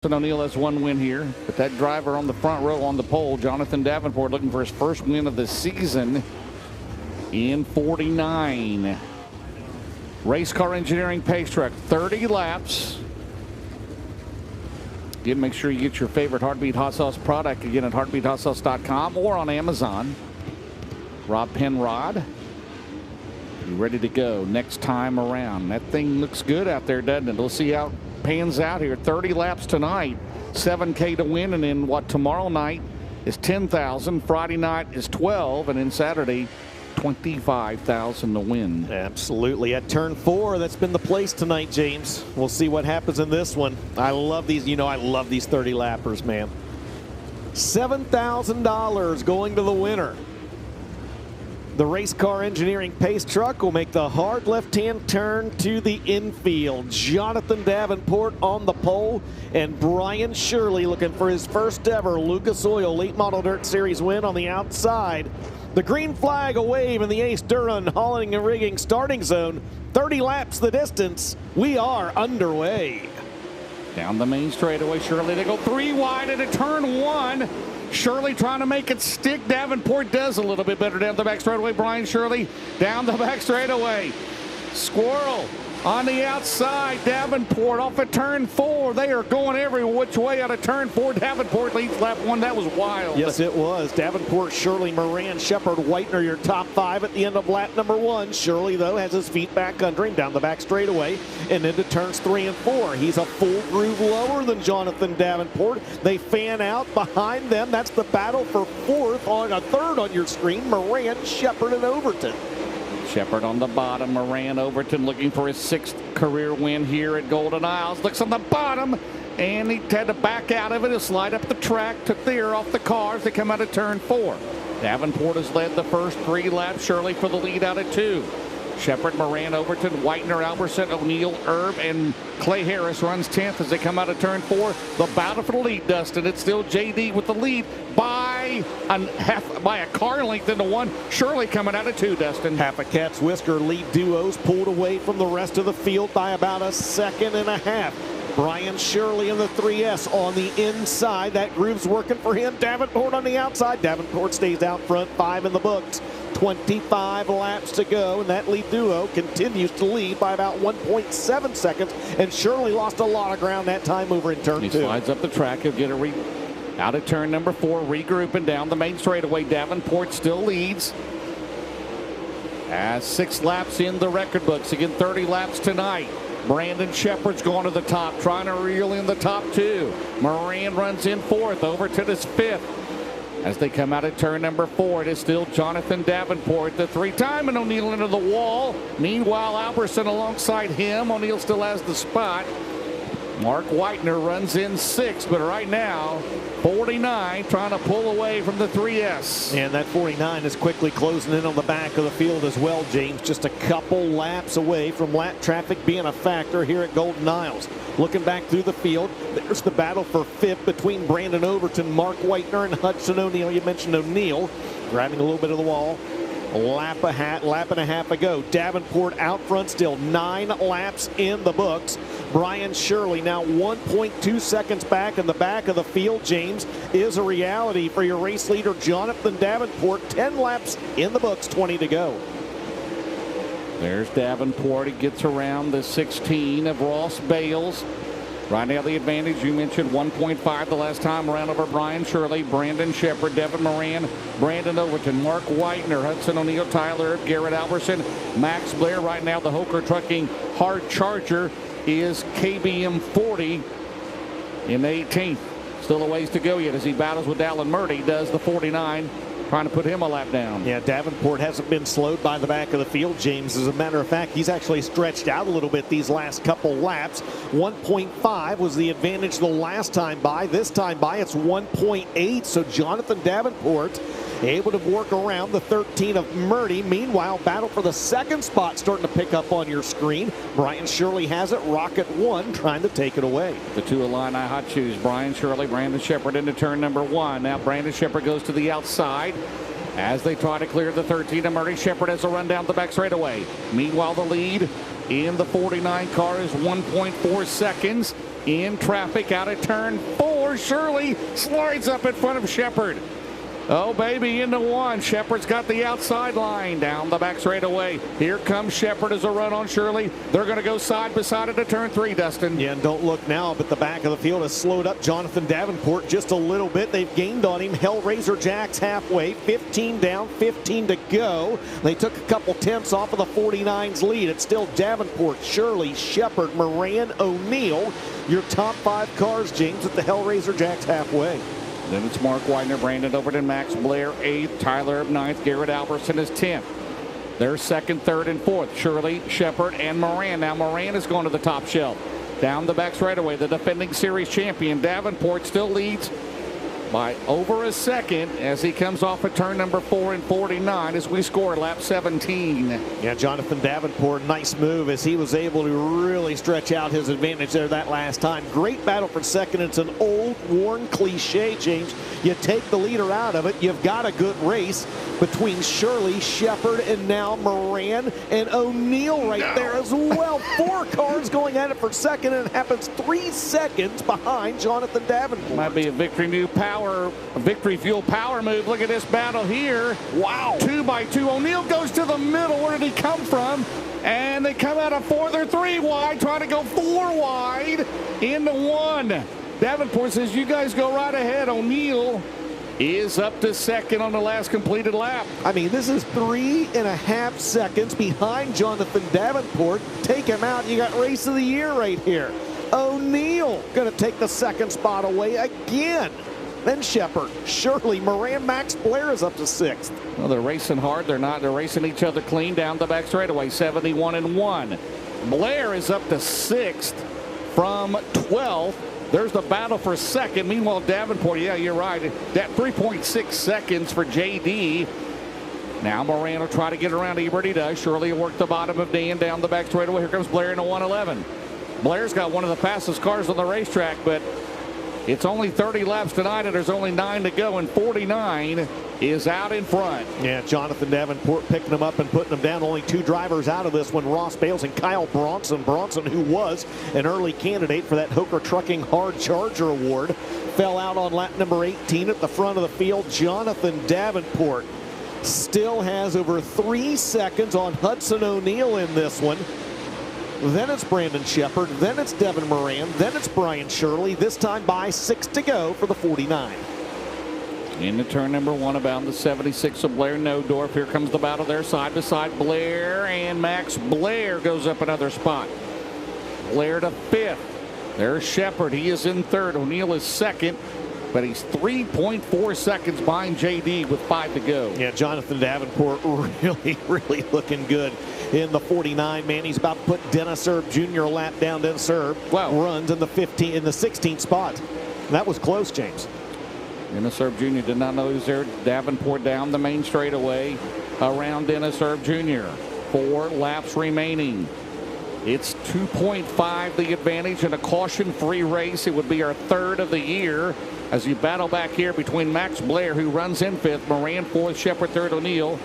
O'Neill has one win here, but that driver on the front row on the pole, Jonathan Davenport, looking for his first win of the season in 49. Race car engineering pace truck, 30 laps. Again, make sure you get your favorite Heartbeat Hot Sauce product again at heartbeathotsauce.com or on Amazon. Rob Penrod, you ready to go next time around? That thing looks good out there, doesn't it? We'll see how it pans out here. 30 laps tonight, $7K to win, and then what, tomorrow night is $10,000, Friday night is $12,000, and then Saturday $25,000 to win. Absolutely. At turn 4, that's been the place tonight, James. We'll see what happens in this one. I love these. You know, I love these 30 lappers, man. $7,000 going to the winner. The race car engineering pace truck will make the hard left-hand turn to the infield. Jonathan Davenport on the pole, and Brian Shirley looking for his first ever Lucas Oil Late Model Dirt Series win on the outside. The green flag a wave in the Ace Duran hauling and rigging starting zone. 30 laps the distance. We are underway. Down the main straightaway, Shirley, they go 3 wide into turn 1. Shirley trying to make it stick. Davenport does a little bit better down the back straightaway. Brian Shirley down the back straightaway. Squirrel on the outside. Davenport off at turn 4. They are going every which way out of turn 4. Davenport leads lap 1. That was wild. Yes, it was. Davenport, Shirley, Moran, Shepard, Whitener, your top 5 at the end of lap number 1. Shirley, though, has his feet back under him down the back straightaway and into turns 3 and 4. He's a full groove lower than Jonathan Davenport. They fan out behind them. That's the battle for 4th on a 3rd on your screen. Moran, Shepard, and Overton. Shepard on the bottom. Moran, Overton looking for his 6th career win here at Golden Isles. Looks on the bottom, and he had to back out of it. He'll slide up the track, took the air off the cars. They come out of turn 4. Davenport has led the first 3 laps. Shirley for the lead out at 2. Shepard, Moran, Overton, Whitener, Alberson, O'Neill, Erb, and Clay Harris runs 10th as they come out of turn 4. The battle for the lead, Dustin. It's still JD with the lead by a car length into 1. Shirley coming out of 2, Dustin. Half a cat's whisker lead duos pulled away from the rest of the field by about a 1.5 seconds. Brian Shirley in the 3S on the inside. That groove's working for him. Davenport on the outside. Davenport stays out front, 5 in the books. 25 laps to go, and that lead duo continues to lead by about 1.7 seconds, and Shirley lost a lot of ground that time over in turn 2. He slides up the track. He'll get out of turn number 4, regrouping down the main straightaway. Davenport still leads. 6 laps in the record books. Again, 30 laps tonight. Brandon Shepard's going to the top, trying to reel in the top 2. Moran runs in 4th. Overton is 5th. As they come out of turn number 4, it is still Jonathan Davenport, the 3-time, and O'Neill into the wall. Meanwhile, Alberson alongside him. O'Neill still has the spot. Mark Whitener runs in 6th, but right now, 49 trying to pull away from the 3S. And that 49 is quickly closing in on the back of the field as well, James. Just a couple laps away from lap traffic being a factor here at Golden Isles. Looking back through the field, there's the battle for 5th between Brandon Overton, Mark Whitener, and Hudson O'Neill. You mentioned O'Neill grabbing a little bit of the wall. Lap and a half ago. Davenport out front still. 9 laps in the books. Brian Shirley now 1.2 seconds back in the back of the field, James, is a reality for your race leader, Jonathan Davenport. 10 laps in the books, 20 to go. There's Davenport. He gets around the 16 of Ross Bales. Right now the advantage, you mentioned 1.5 the last time around over Brian Shirley, Brandon Shepard, Devin Moran, Brandon Overton, Mark Whitener, Hudson O'Neill, Tyler, Garrett Alberson, Max Blair. Right now the Hoker Trucking Hard Charger is KBM 40 in 18th. Still a ways to go yet as he battles with Alan Murdy, does the 49. Trying to put him a lap down. Yeah, Davenport hasn't been slowed by the back of the field, James. As a matter of fact, he's actually stretched out a little bit these last couple laps. 1.5 was the advantage the last time by. This time by, it's 1.8. So Jonathan Davenport able to work around the 13 of Murdy. Meanwhile, battle for the 2nd spot starting to pick up on your screen. Brian Shirley has it. Rocket 1 trying to take it away. The 2 Illini hot shoes. Brian Shirley, Brandon Shepard into turn number 1. Now Brandon Shepard goes to the outside as they try to clear the 13 of Murdy. Shepard has a run down the back straightaway. Meanwhile, the lead in the 49 car is 1.4 seconds. in traffic out at turn 4. Shirley slides up in front of Shepard. Oh, baby, into 1. Shepard's got the outside line down the back straightaway. Here comes Shepard as a run on Shirley. They're going to go side by side into turn 3, Dustin. Yeah, and don't look now, but the back of the field has slowed up Jonathan Davenport just a little bit. They've gained on him. Hellraiser Jacks halfway, 15 down, 15 to go. They took a couple tenths off of the 49's lead. It's still Davenport, Shirley, Shepard, Moran, O'Neill. Your top 5 cars, James, at the Hellraiser Jacks halfway. Then it's Mark Widener, Brandon Overton, Max Blair 8th, Tyler 9th, Garrett Albertson is 10th. They're 2nd, 3rd, and 4th. Shirley, Shepard, and Moran. Now Moran is going to the top shelf. Down the back straightaway, the defending series champion Davenport still leads by over a second as he comes off of turn number 4 and 49 as we score lap 17. Yeah, Jonathan Davenport, nice move as he was able to really stretch out his advantage there that last time. Great battle for second. It's an old, worn cliche, James. You take the leader out of it, you've got a good race between Shirley, Shepard, and now Moran and O'Neill right there as well. 4 cars going at it for second, and it happens 3 seconds behind Jonathan Davenport. Might be a victory fuel power move. Look at this battle here. Wow. 2 by 2. O'Neill goes to the middle. Where did he come from? And they come out of 4. They're 3 wide, trying to go 4 wide into 1. Davenport says, you guys go right ahead. O'Neill is up to second on the last completed lap. I mean, this is 3.5 seconds behind Jonathan Davenport. Take him out. You got race of the year right here. O'Neill going to take the second spot away again. Then Shepard, Shirley, Moran, Max Blair is up to 6th. Well, they're racing hard. They're not. They're racing each other clean down the back straightaway. 71 and 1. Blair is up to 6th from 12th. There's the battle for second. Meanwhile, Davenport, yeah, you're right. That 3.6 seconds for JD. Now Moran will try to get around Ebert. He does. Shirley will work the bottom of Dan down the back straightaway. Here comes Blair in a 111. Blair's got one of the fastest cars on the racetrack, but it's only 30 laps tonight, and there's only 9 to go, and 49 is out in front. Yeah, Jonathan Davenport picking him up and putting him down. Only 2 drivers out of this one, Ross Bales and Kyle Bronson. Bronson, who was an early candidate for that Hooker Trucking Hard Charger Award, fell out on lap number 18 at the front of the field. Jonathan Davenport still has over 3 seconds on Hudson O'Neill in this one. Then it's Brandon Shepard. Then it's Devin Moran. Then it's Brian Shirley. This time by 6 to go for the 49. Into turn number 1, about the 76 of Blair Nodorf. Here comes the battle there, side by side. Blair and Max Blair goes up another spot. Blair to 5th. There's Shepard. He is in 3rd. O'Neill is 2nd. But he's 3.4 seconds behind JD with 5 to go. Yeah, Jonathan Davenport really looking good in the 49. Man, he's about to put Dennis Erb Jr. a lap down. Dennis Erb runs in the 16th spot. And that was close, James. Dennis Erb Jr. did not know he was there. Davenport down the main straightaway around Dennis Erb Jr. 4 laps remaining. It's 2.5 the advantage in a caution-free race. It would be our 3rd of the year as you battle back here between Max Blair, who runs in 5th, Moran 4th, Shepard 3rd, O'Neill,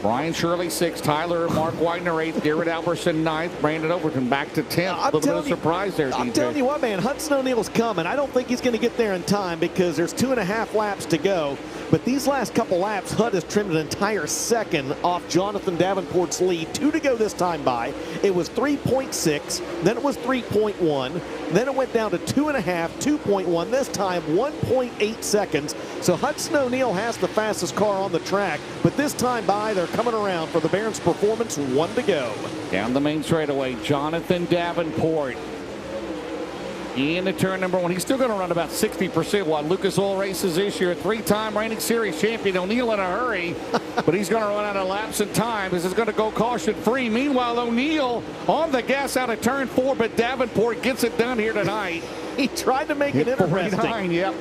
Brian Shirley 6th, Tyler Mark Widener 8th, Garrett Albertson 9th, Brandon Overton back to 10th. A little bit of surprise there, DJ. I'm telling you what, man, Hudson O'Neill's coming. I don't think he's going to get there in time because there's 2.5 laps to go. But these last couple laps, Hud has trimmed an entire second off Jonathan Davenport's lead. 2 to go this time by. It was 3.6, then it was 3.1, then it went down to 2.5, 2.1, this time 1.8 seconds. So Hudson O'Neill has the fastest car on the track, but this time by, they're coming around for the Barron's Performance. 1 to go. Down the main straightaway, Jonathan Davenport into turn number 1. He's still going to run about 60% while Lucas Oil races this year. 3-time reigning series champion. O'Neill in a hurry, but he's going to run out of laps and time. This is going to go caution free. Meanwhile, O'Neill on the gas out of turn 4, but Davenport gets it done here tonight. He tried to make it interesting. Yep.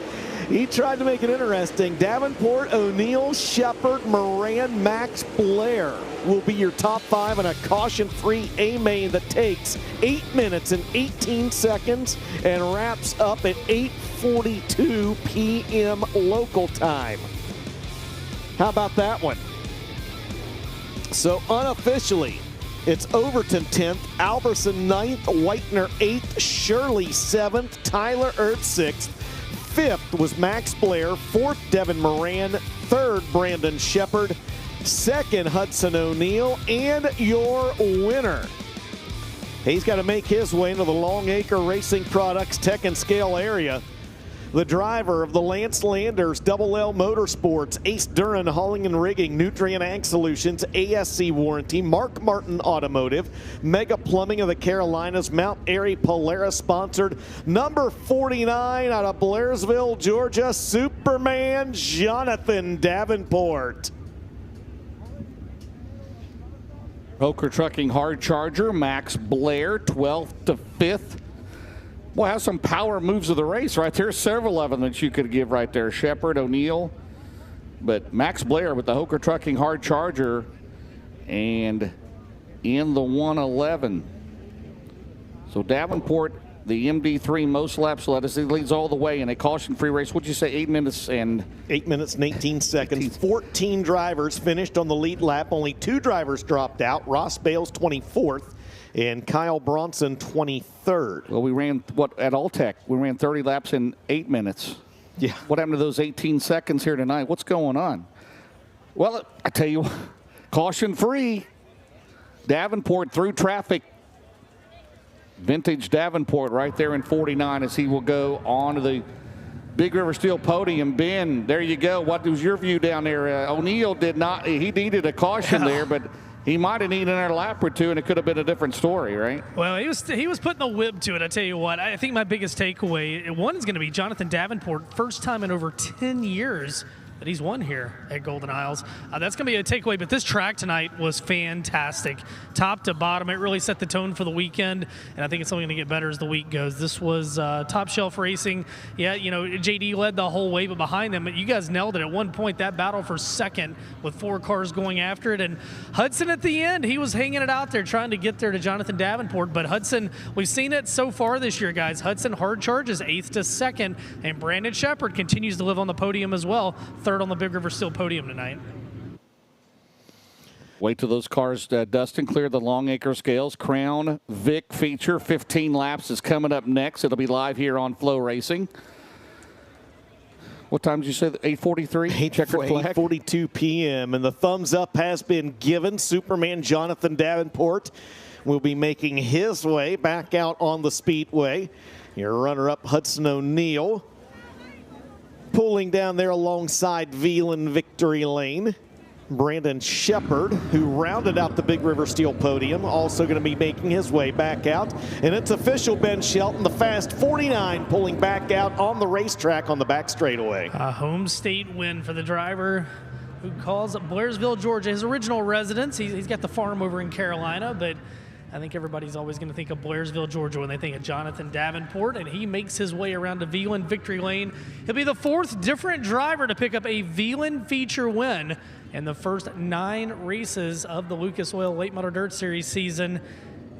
He tried to make it interesting. Davenport, O'Neill, Shepard, Moran, Max Blair will be your top 5 in a caution-free A-main that takes 8 minutes and 18 seconds and wraps up at 8:42 p.m. local time. How about that one? So unofficially, It's Overton 10th, Alberson 9th, Whitener 8th, Shirley 7th, Tyler Ertz 6th. 5th was Max Blair, 4th Devin Moran, 3rd Brandon Shepard, 2nd Hudson O'Neill, and your winner. He's got to make his way into the Longacre Racing Products Tech and Scale area. The driver of the Lance Landers, Double L Motorsports, Ace Duran Hauling and Rigging, Nutrient Ag Solutions, ASC Warranty, Mark Martin Automotive, Mega Plumbing of the Carolinas, Mount Airy Polaris sponsored, number 49 out of Blairsville, Georgia, Superman Jonathan Davenport. Hoker Trucking Hard Charger, Max Blair, 12th to 5th. Boy, has some power moves of the race right there. Several of them that you could give right there. Shepard, O'Neill, but Max Blair with the Hoker Trucking Hard Charger and in the 111. So Davenport, the MD3 most laps led us. He leads all the way in a caution-free race. What'd you say, 8 minutes and? 8 minutes and 18 seconds. 14 drivers finished on the lead lap. Only 2 drivers dropped out. Ross Bales 24th. And Kyle Bronson 23rd. Well, we ran, what, at Alltech, we ran 30 laps in 8 minutes. Yeah. What happened to those 18 seconds here tonight? What's going on? Well, I tell you what, caution free. Davenport through traffic. Vintage Davenport right there in 49 as he will go on to the Big River Steel podium. Ben, there you go. What was your view down there? O'Neill did not, he needed a caution there, but he might have needed another lap or two, and it could have been a different story, right? Well, he was putting the whip to it. I tell you what, I think my biggest takeaway, one is going to be Jonathan Davenport, first time in over 10 years that he's won here at Golden Isles. That's going to be a takeaway, but this track tonight was fantastic. Top to bottom, it really set the tone for the weekend, and I think it's only going to get better as the week goes. This was top shelf racing. Yeah, you know, JD led the whole way, but behind them, you guys nailed it. At one point, that battle for second with 4 cars going after it, and Hudson at the end, he was hanging it out there trying to get there to Jonathan Davenport, but Hudson, we've seen it so far this year, guys. Hudson hard charges 8th to 2nd, and Brandon Shepard continues to live on the podium as well. 3rd on the Big River Steel podium tonight. Wait till those cars dust and clear the Longacre scales. Crown Vic feature, 15 laps is coming up next. It'll be live here on Flow Racing. What time did you say? 8:43? Checkered flag. 8:42 p.m. And the thumbs up has been given. Superman Jonathan Davenport will be making his way back out on the Speedway. Your runner-up Hudson O'Neill pulling down there alongside Veland Victory Lane. Brandon Shepard, who rounded out the Big River Steel podium, also going to be making his way back out. And it's official, Ben Shelton, the fast 49 pulling back out on the racetrack on the back straightaway. A home state win for the driver who calls Blairsville, Georgia, his original residence. He's got the farm over in Carolina, but I think everybody's always going to think of Blairsville, Georgia when they think of Jonathan Davenport, and he makes his way around to Veland Victory Lane. He'll be the 4th different driver to pick up a Veland feature win in the first 9 races of the Lucas Oil Late Model Dirt Series season.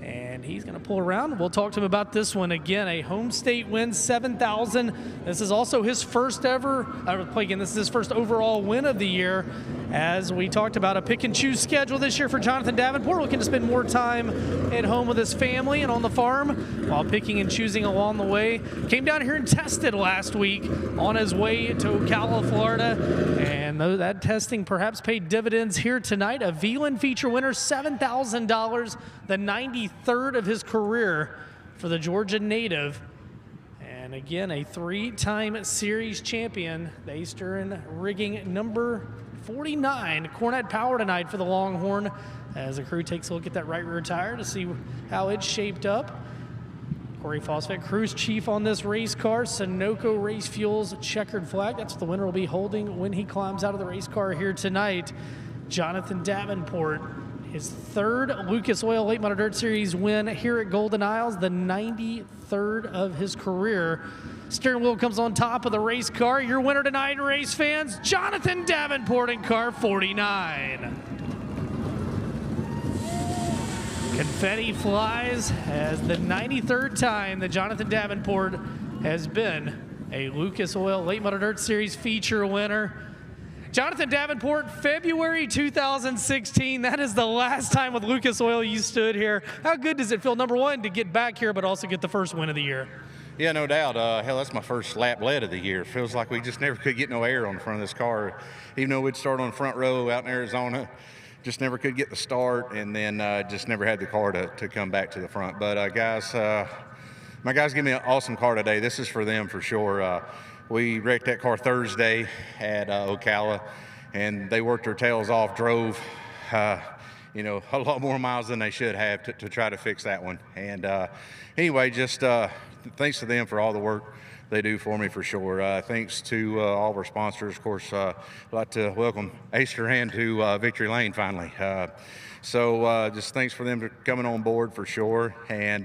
And he's going to pull around. We'll talk to him about this one again. A home state win, $7,000. This is also his first ever, this is his first overall win of the year. As we talked about, a pick and choose schedule this year for Jonathan Davenport, looking to spend more time at home with his family and on the farm while picking and choosing along the way. Came down here and tested last week on his way to Ocala, Florida. And that testing perhaps paid dividends here tonight. A Veland feature winner, $7,000, the 93rd of his career for the Georgia native. And again, a 3-time series champion, the Ace Duran Rigging number 49 Cornet Power tonight for the Longhorn as the crew takes a look at that right rear tire to see how it's shaped up. Corey Fosfett, crew's chief on this race car. Sunoco Race Fuels checkered flag. That's what the winner will be holding when he climbs out of the race car here tonight. Jonathan Davenport, his 3rd Lucas Oil Late Model Dirt Series win here at Golden Isles, the 93rd of his career. Steering wheel comes on top of the race car. Your winner tonight, race fans, Jonathan Davenport in car 49. Confetti flies as the 93rd time that Jonathan Davenport has been a Lucas Oil Late Model Dirt Series feature winner. Jonathan Davenport, February 2016. That is the last time with Lucas Oil you stood here. How good does it feel, number one, to get back here, but also get the first win of the year? Yeah, no doubt. Hell, that's my first lap lead of the year. Feels like we just never could get no air on the front of this car. Even though we'd start on the front row out in Arizona, just never could get the start, and then just never had the car to come back to the front. But guys, my guys give me an awesome car today. This is for them for sure. We wrecked that car Thursday at Ocala, and they worked their tails off, drove, a lot more miles than they should have to try to fix that one. And anyway, just thanks to them for all the work they do for me for sure. Thanks to all of our sponsors. Of course, I'd like to welcome Ace Duran to Victory Lane finally. So just thanks for them for coming on board for sure. And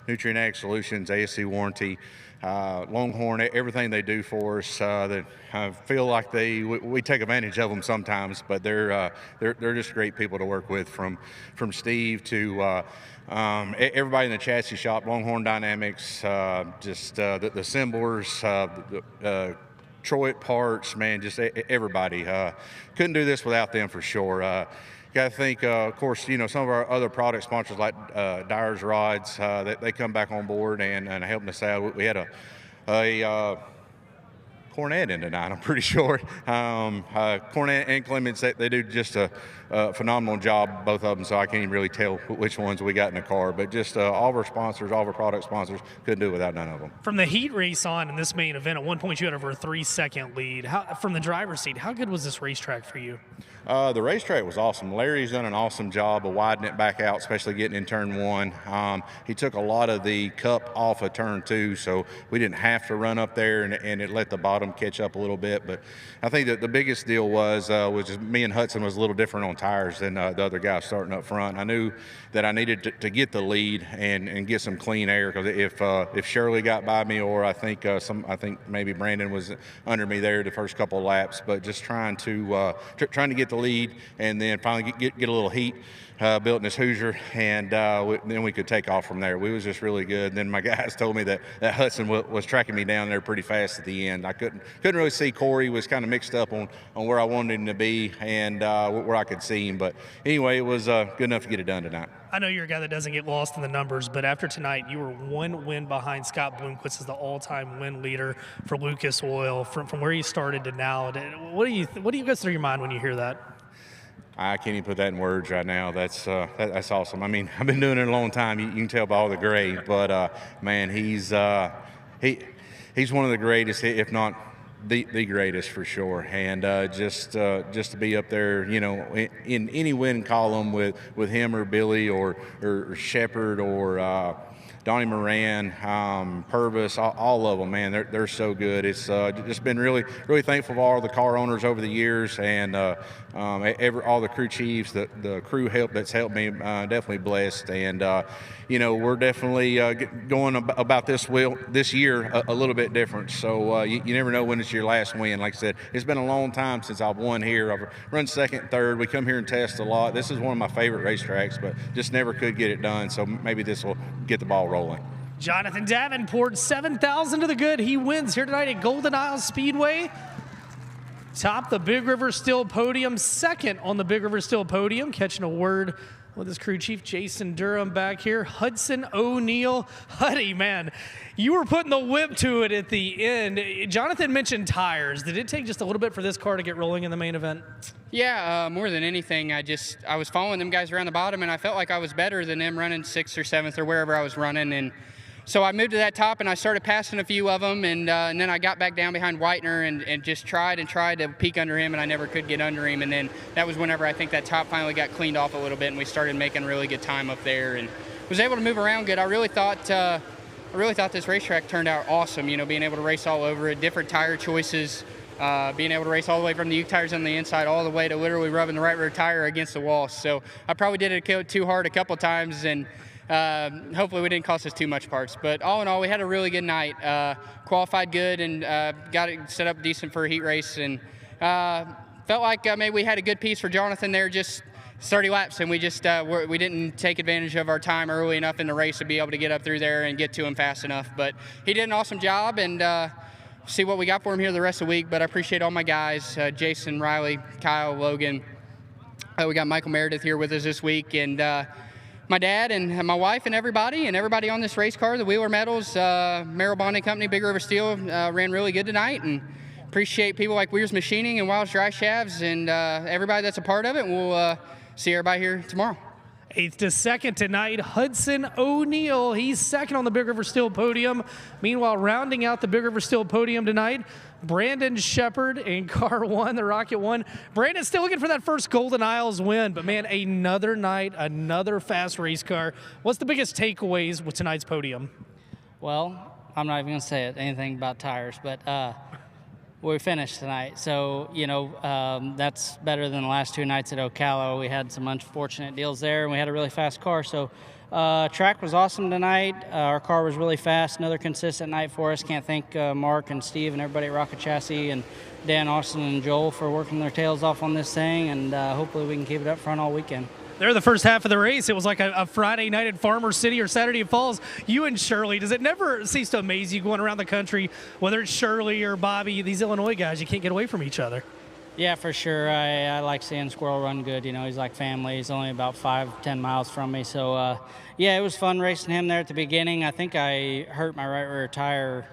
Nutrient Ag Solutions, ASC Warranty, Longhorn, everything they do for us. That I feel like we take advantage of them sometimes, but they're just great people to work with. From Steve to everybody in the chassis shop, Longhorn Dynamics, just the assemblers, Troy Parts, man, just everybody. Couldn't do this without them for sure. Got to think, of course, some of our other product sponsors like Dyer's Rods, they come back on board and helping us out. We had a Cornette in tonight, I'm pretty sure. Cornette and Clements, they do just a phenomenal job, both of them, so I can't even really tell which ones we got in the car. But just all of our sponsors, all of our product sponsors, couldn't do it without none of them. From the heat race on in this main event, at one point you had over a 3-second lead. From the driver's seat, how good was this racetrack for you? The racetrack was awesome. Larry's done an awesome job of widening it back out, especially getting in turn one. He took a lot of the cup off of turn two, so we didn't have to run up there, and it let the bottom catch up a little bit. But I think that the biggest deal was just me and Hudson was a little different on tires than the other guys starting up front. I knew that I needed to get the lead and get some clean air, because if Shirley got by me, or I think maybe Brandon was under me there the first couple of laps, but just trying to get the lead and then finally get a little heat built in this Hoosier, and then we could take off from there. We was just really good. And then my guys told me that Hudson was tracking me down there pretty fast at the end. I couldn't really see Corey. Was kind of mixed up on where I wanted him to be and where I could see him. But anyway, it was good enough to get it done tonight. I know you're a guy that doesn't get lost in the numbers, but after tonight, you were one win behind Scott Bloomquist as the all-time win leader for Lucas Oil. From where you started to now, what do you go through your mind when you hear that? I can't even put that in words right now. That's awesome. I mean, I've been doing it a long time. You can tell by all the gray, but man, he's one of the greatest, if not the greatest for sure. And just to be up there, in any win column with him or Billy or Shepard or Donnie Moran, Purvis, all of them, man, they're so good. It's just been really thankful for all the car owners over the years, and all the crew chiefs, the crew that's helped me, definitely blessed. And we're definitely going about this year a little bit different. So you never know when it's your last win. Like I said, it's been a long time since I've won here. I've run second, third. We come here and test a lot. This is one of my favorite racetracks, but just never could get it done. So maybe this will get the ball rolling. Jonathan Davenport, 7,000 to the good. He wins here tonight at Golden Isles Speedway. Top the Big River Steel podium, second on the Big River Steel podium, catching a word with his crew chief, Jason Durham, back here. Hudson O'Neill. Huddy, man, you were putting the whip to it at the end. Jonathan mentioned tires. Did it take just a little bit for this car to get rolling in the main event? Yeah, more than anything, I was following them guys around the bottom, and I felt like I was better than them running 6th or 7th or wherever I was running. And so I moved to that top, and I started passing a few of them, and then I got back down behind Whitener and just tried to peek under him, and I never could get under him. And then that was whenever I think that top finally got cleaned off a little bit, and we started making really good time up there, and was able to move around good. I really thought this racetrack turned out awesome. Being able to race all over it, different tire choices, being able to race all the way from the Uke tires on the inside all the way to literally rubbing the right rear tire against the wall. So I probably did it too hard a couple times, and hopefully we didn't cost us too much parts. But all in all, we had a really good night. Qualified good and got it set up decent for a heat race, and felt like maybe we had a good piece for Jonathan there, just 30 laps, and we just we didn't take advantage of our time early enough in the race to be able to get up through there and get to him fast enough. But he did an awesome job, and see what we got for him here the rest of the week. But I appreciate all my guys, Jason, Riley, Kyle, Logan. We got Michael Meredith here with us this week, and my dad and my wife and everybody on this race car, the Wheeler Metals, Merrill Bonding Company, Big River Steel, ran really good tonight, and appreciate people like Weir's Machining and Wild's Dry Shafts and everybody that's a part of it. We'll see everybody here tomorrow. 8th to 2nd tonight, Hudson O'Neill. He's second on the Big River Steel podium. Meanwhile, rounding out the Big River Steel podium tonight, Brandon Shepard in car 1, the Rocket 1. Brandon's still looking for that first Golden Isles win, but man, another night, another fast race car. What's the biggest takeaways with tonight's podium? Well, I'm not even going to say anything about tires, but we finished tonight. So, that's better than the last 2 nights at Ocala. We had some unfortunate deals there, and we had a really fast car. So, track was awesome tonight. Our car was really fast. Another consistent night for us. Can't thank Mark and Steve and everybody at Rocket Chassis and Dan, Austin, and Joel for working their tails off on this thing, and hopefully we can keep it up front all weekend. There, the first half of the race, it was like a Friday night at Farmer City or Saturday at Falls. You and Shirley, does it never cease to amaze you going around the country, whether it's Shirley or Bobby, these Illinois guys, you can't get away from each other? Yeah, for sure. I like seeing Squirrel run good. He's like family. He's only about 5-10 miles from me. So, yeah, it was fun racing him there at the beginning. I think I hurt my right rear tire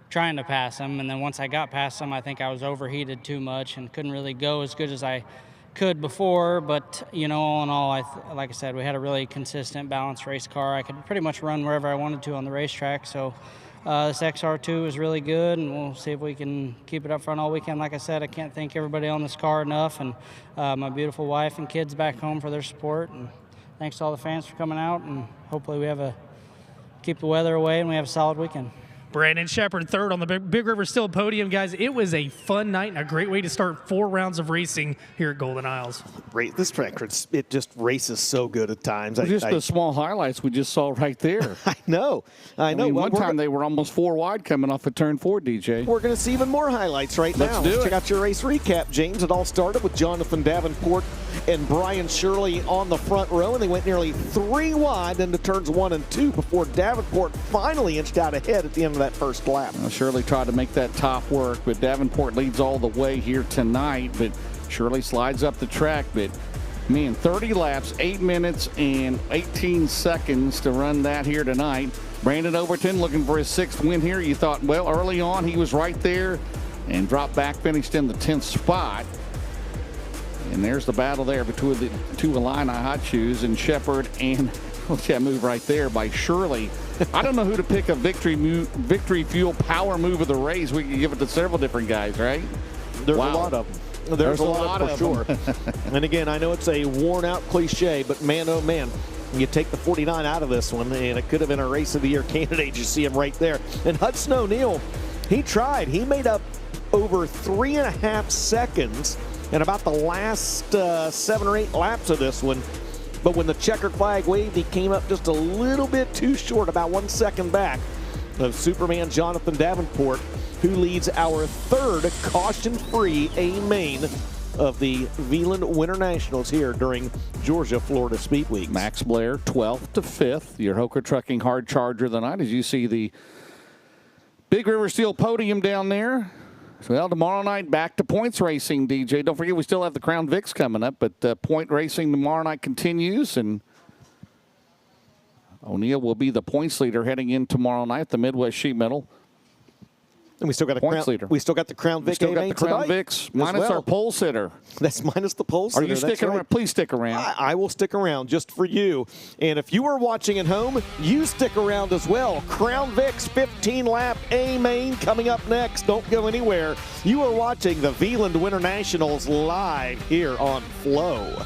trying to pass him. And then once I got past him, I think I was overheated too much and couldn't really go as good as I could before, but all in all, like I said, we had a really consistent, balanced race car. I could pretty much run wherever I wanted to on the racetrack. So this XR2 is really good, and we'll see if we can keep it up front all weekend. Like I said, I can't thank everybody on this car enough, and my beautiful wife and kids back home for their support. And thanks to all the fans for coming out, and hopefully we keep the weather away and we have a solid weekend. Brandon Shepard third on the Big River Steel podium. Guys, it was a fun night and a great way to start 4 rounds of racing here at Golden Isles. This track, it just races so good at times. Just the small highlights we just saw right there. I know. I mean, one time they were almost 4 wide coming off of turn 4, DJ. We're going to see even more highlights right now. Let's do it. Check out your race recap, James. It all started with Jonathan Davenport and Brian Shirley on the front row, and they went nearly 3 wide into turns 1 and 2 before Davenport finally inched out ahead at the end of that first lap. Shirley tried to make that top work, but Davenport leads all the way here tonight, but Shirley slides up the track. But man, 30 laps, 8 minutes and 18 seconds to run that here tonight. Brandon Overton looking for his 6th win here. You thought, well, early on he was right there and dropped back, finished in the 10th spot. And there's the battle there between the 2 Illini hot shoes and Shepard, and look at that move right there by Shirley. I don't know who to pick a victory fuel power move of the race. We could give it to several different guys, right? There's a lot of them. There's a lot of them, for sure. And again, I know it's a worn-out cliche, but man, oh man, you take the 49 out of this one, and it could have been a race of the year candidate. You see him right there. And Hudson O'Neill, he tried. He made up over 3.5 seconds in about the last 7 or 8 laps of this one. But when the checkered flag waved, he came up just a little bit too short, about 1 second back of Superman Jonathan Davenport, who leads our 3rd caution-free A-main of the Veland Winter Nationals here during Georgia-Florida Speed Week. Max Blair, 12th to 5th, your Hoka Trucking hard charger of the night. As you see the Big River Steel podium down there. Well, tomorrow night, back to points racing, DJ. Don't forget, we still have the Crown Vics coming up, but point racing tomorrow night continues, and O'Neill will be the points leader heading in tomorrow night, the Midwest Sheet Metal. And we still got We still got the Crown Vic. We still got the Crown Vics, minus our pole sitter. That's minus the pole sitter. Are you sticking around? Please stick around. I will stick around just for you. And if you are watching at home, you stick around as well. Crown Vic's 15-lap A-main coming up next. Don't go anywhere. You are watching the Veland Winter Nationals live here on Flow.